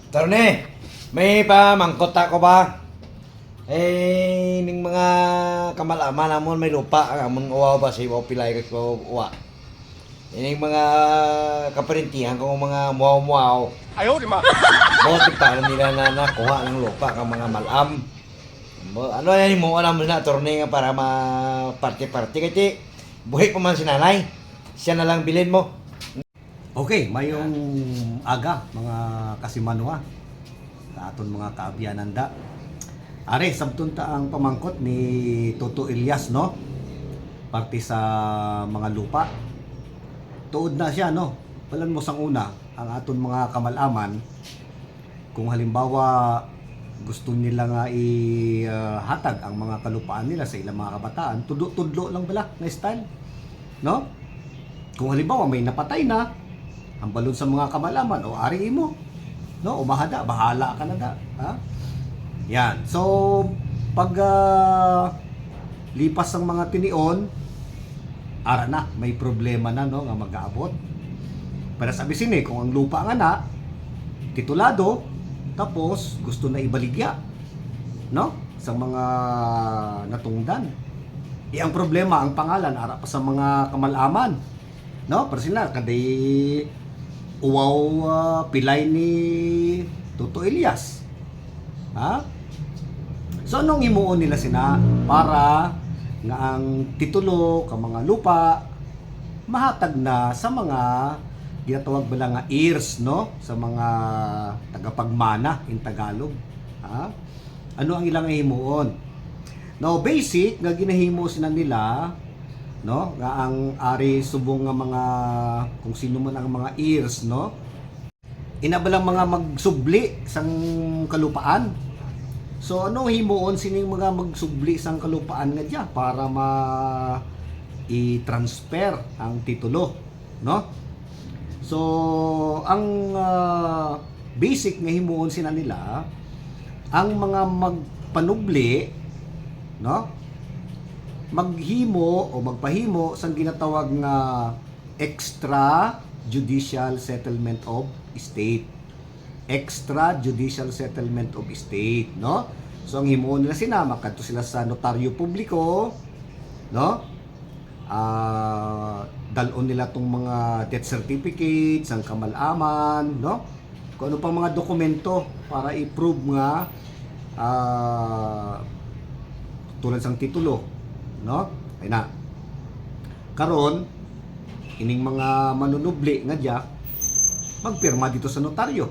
Tarne, may pamangkot ako ba? Ning mga kamalaman namon may lupa ang amon uwaw ba sa iwaw pilay ko uwa. Ning mga kaparintihan ko mga muaw-muaw. Ayaw, di ma. Bote pa nila na nakuha ng lupa kang mga malam. Ano yan mo alam mo na torne nga para ma parte-parte kay buhay pa man si nanay. Siya na lang bilin mo. Okay, mayong aga mga kasimanwa sa aton mga kaabyananda. Are sabton ta ang pamangkot ni Toto Elias, no? Parte sa mga lupa. Tuod na siya, no? Palan mo sang una ang aton mga kamalaman kung halimbawa gusto nila nga ihatag ang mga kalupaan nila sa ilang mga kabataan, tudlo-tudlo lang bala na style, no? Kung halimbawa may napatay na ang balon sa mga kamalaman o ari mo, no, umahada, bahala ka na da, ha? Yan. So pag lipas ang mga tinion, ara na may problema na, no, nga mag-aabot. Para sabi sini kung ang lupa nga na titulado tapos gusto na ibaligya, no, sa mga natungdan. Ang problema ang pangalan ara pa sa mga kamalaman, no, personal kaday uwaw pilay ni Toto Elias, ha? So anong himuon nila sina para nga ang titulo ka mga lupa mahatag na sa mga ginatawag bala nga heirs, no, sa mga tagapagmana in Tagalog, ha? Ano ang ilang himuon? Now basic nga ginahimo sina nila, no, nga ang ari subong nga mga kung sino man ang mga heirs, no, inabalang mga magsubli sang kalupaan. So ano himuon sining mga magsubli sang kalupaan nga diya para i-transfer ang titulo, no? So ang basic nga himuon sina nila ang mga magpanubli, no, maghimo o magpahimo sang ginatawag nga extrajudicial settlement of estate. Extrajudicial settlement of estate, no? So ang himuon nila sinama kadto sila sa notaryo publiko, no? Dalon nila tong mga death certificates, ang kamalaman, no? Kung ano pang mga dokumento para i-prove nga tulad sang titulo, no? Ay na. Karon ining mga manunubli nga diya magpirma dito sa notaryo,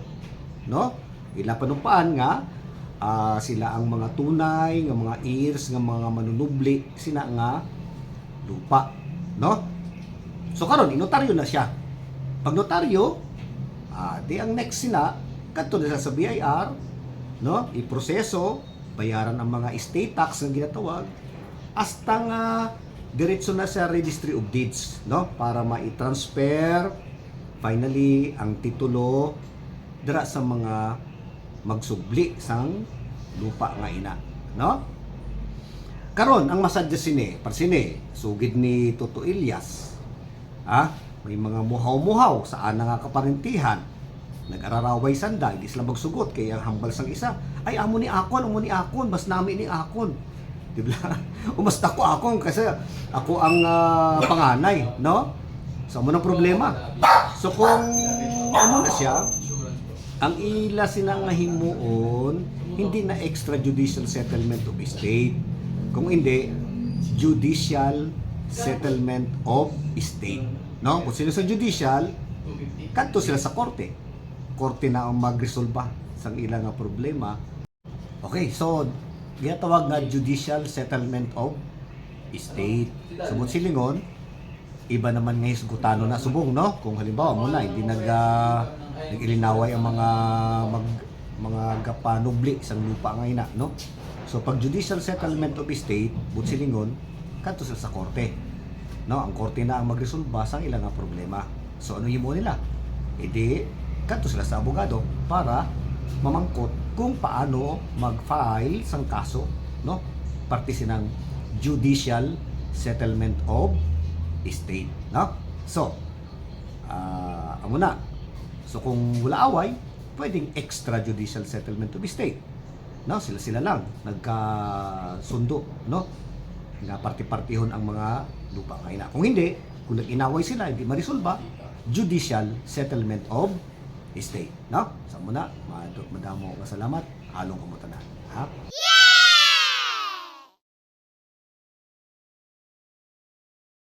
no? Ila panupaan nga sila ang mga tunay nga mga heirs nga mga manunubli sina nga lupa, no? So karon inotaryo na siya. Pag notaryo, di ang next sina kadto na sa BIR, no? Iproseso, bayaran ang mga estate tax nga ginatawag hasta nga diretso na sa registry of deeds, no, para mai-transfer finally ang titulo dira sa mga magsubli sang lupa nga ina, no? Karon ang masadya sini sugid ni Toto Elias, may mga muhaw-muhaw sa ana nga kaparintihan nag-araraway sanda, hindi sila magsugot kay ang hambal sang isa ay amo ni akon mas nami ni akon, di ba? Umasta ko akon kasi ako ang panganay, no? So mo nang problema. So kung ano na siya, ang ila sinang himuon hindi na extrajudicial settlement of estate, kung hindi judicial settlement of estate, no? Kung sila sa judicial kadto sila sa korte na ang magresolba sang ilang nga problema. Okay, so ginatawag nga judicial settlement of estate. Sumot silingon, iba naman nga hisgutano na subong, no? Kung halimbawa mo na hindi nag-ilinaway ang mga gapanubli sang lupa nga ina, no? So pag judicial settlement of estate, but silingon kadto sila sa korte, no? Ang korte na ang magresolba sang ilang nga problema. So ano himo nila? Edi kadto sila sa abogado para mamangkot kung paano mag-file sang kaso, no? Parte sinang judicial settlement of estate, no? So amo na. So kung wala away, pwedeng extrajudicial settlement of estate. No, sila lang nagkasundo, no? Nga parti-partihon ang mga lupa kaina. Kung hindi, kung nag-inaway sila, hindi marisolba, judicial settlement of estate, no? Sa muna, madamo nga salamat, halong kumutan na. Ha?